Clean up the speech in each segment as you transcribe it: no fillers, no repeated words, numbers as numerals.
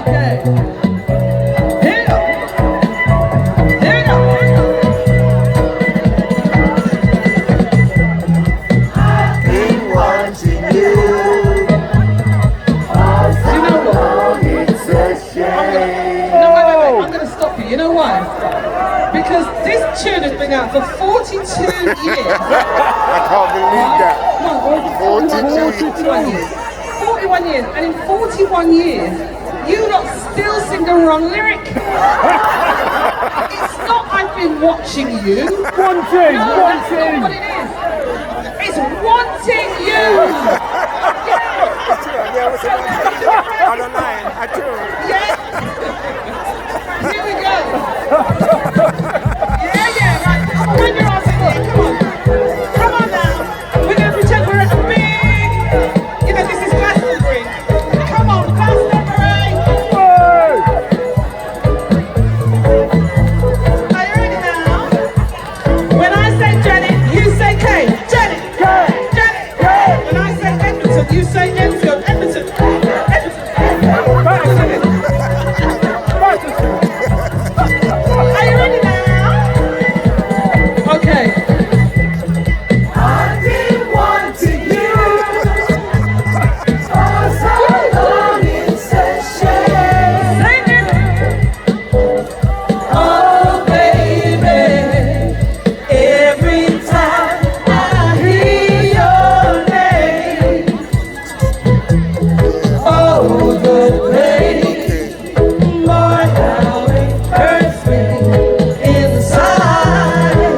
Okay. Here we go. Here we go. I've been watching you. You know what? It's a shame. No, wait. I'm going to stop you. You know why? Because this tune has been out for 42 years. I can't believe that. No, 41 years. 41 years. And in 41 years, you lot still sing the wrong lyric. It's not I've been watching you. Wanting, No, that's not what it is. It's wanting you. On the line, I do. Yes. Here we go. Yeah, right. Come on, bring your ass in here. Come on. Come on now. We're going to pretend we're at a big, this is Glastonbury. Come on, Glastonbury. Are you ready now? When I say Janet, you say Kay. Janet. Janet. When I say Edmonton, you say Enfield. Edmonton. Are you ready now? Okay. I've been wanting you. For so long, it's a shame. Sing it. Oh, baby. Every time I hear your name. Oh, the pain. Boy, how it hurts me inside.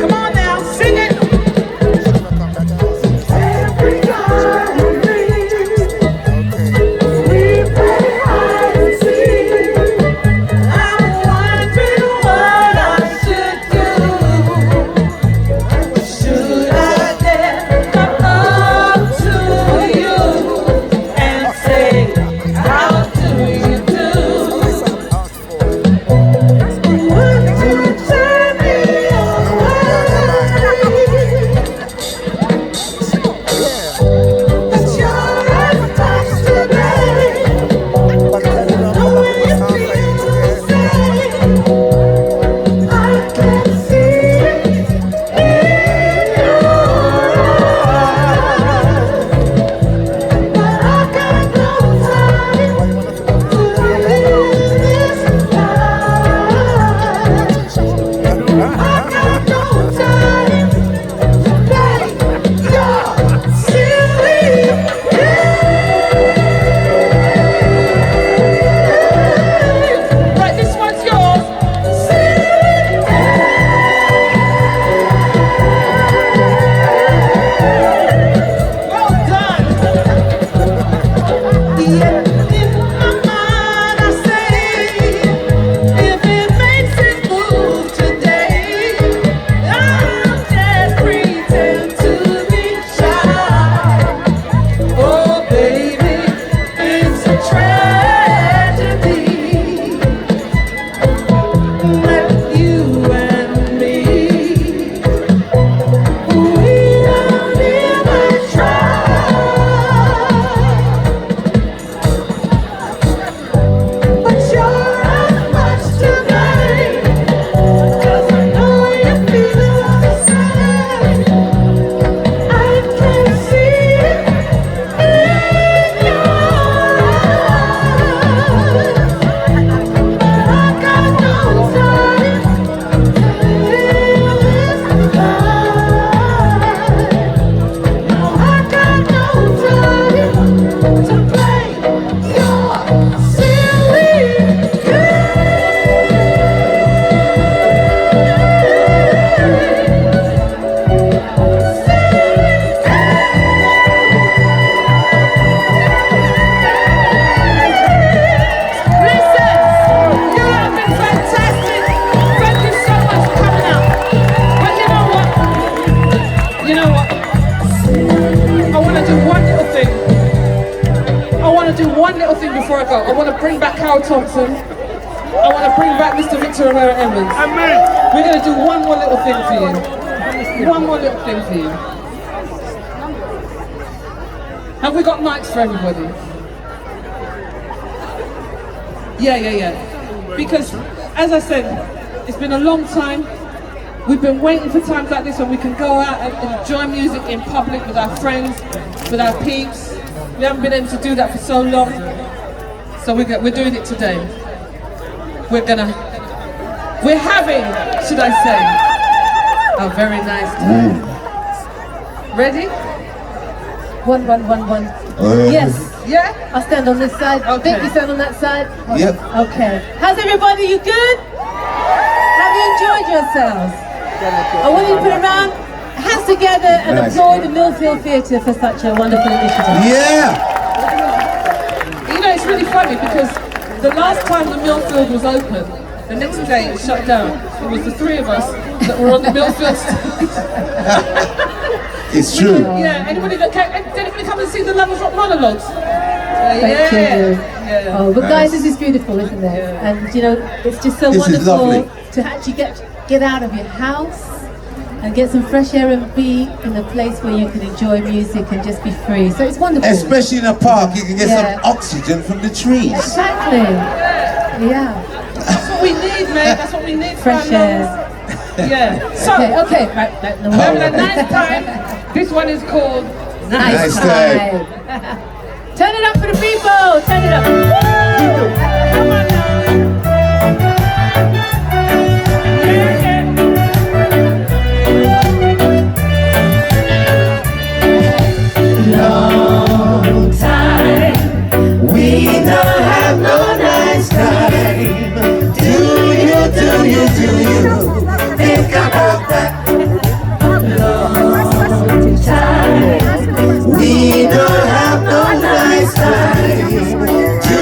Come on now, sing it. Every time we meet, we play hide and seek. I'm wondering what I should do. Should I dare come up to you and say, how do you do? Would you turn me away? But you're as much to blame. The way you feel inside, I can see it in your eyes. But I got no time to live this life. I got no time to play your silly game. right, this one's yours. Well done. Yeah, in my mind I say, if it makes it move today, I'll just pretend to be shy. Oh, baby, it's a tragedy that you and me, we don't even try. But you're as much to blame, 'cause I know you feel the same. I can see it in your eyes. But I got no time to live this life. No, I got no time to play your silly game. Listen, you have been fantastic. Thank you so much for coming out. But you know what? You know what? I want to do one little thing. I want to do one little thing before I go. I want to bring back Carol Thompson. I want to bring back Mr. Victor Romero Evans. Amen. We're going to do one more little thing for you. One more little thing for you. Have we got mics for everybody? Yeah. Because, as I said, it's been a long time. We've been waiting for times like this when we can go out and enjoy music in public with our friends, with our peeps. We haven't been able to do that for so long. So we're doing it today. We're having, should I say, a very nice time. Ready? One. Yes. Yeah? I'll stand on this side. Okay. Think you stand on that side? Yep. Okay. How's everybody? You good? Have you enjoyed yourselves? I want you to put around, hands together and Nice. applaud the Millfield Theatre for such a wonderful initiative. Yeah. You know, it's really funny because the last time the Millfield was open, the next day it shut down. It was the three of us that were on the Millfield stage. It's true. Yeah, did anybody come and see the Lovers Rock monologues? Thank you. Yeah. Oh, but Nice. guys, this is beautiful, isn't it? Yeah. And you know, it's just so This is wonderful lovely. to actually get out of your house and get some fresh air and be in a place where you can enjoy music and just be free. So it's wonderful. Especially in a park, you can get Yeah. some oxygen from the trees. Exactly. Yeah. That's what we need, mate. That's what we need. for Fresh our air. lungs. Yeah. So, Okay. Right. No, having a nice time. This one is called Nice Nice time. time. Turn it up for the people. Turn it up. Woo! Come on now. Long time. We don't have no nice time. Do you think about that? Long time. We don't have no nice time. Do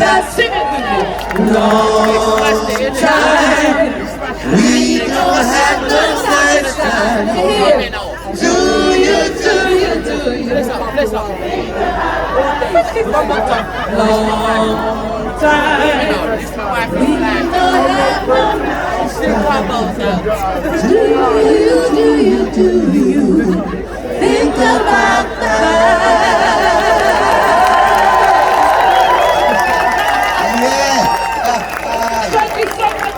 That's Sing it with me. long time. We don't have no nice time. Do you? Let's up. Long time. We don't have no nice time. Do you?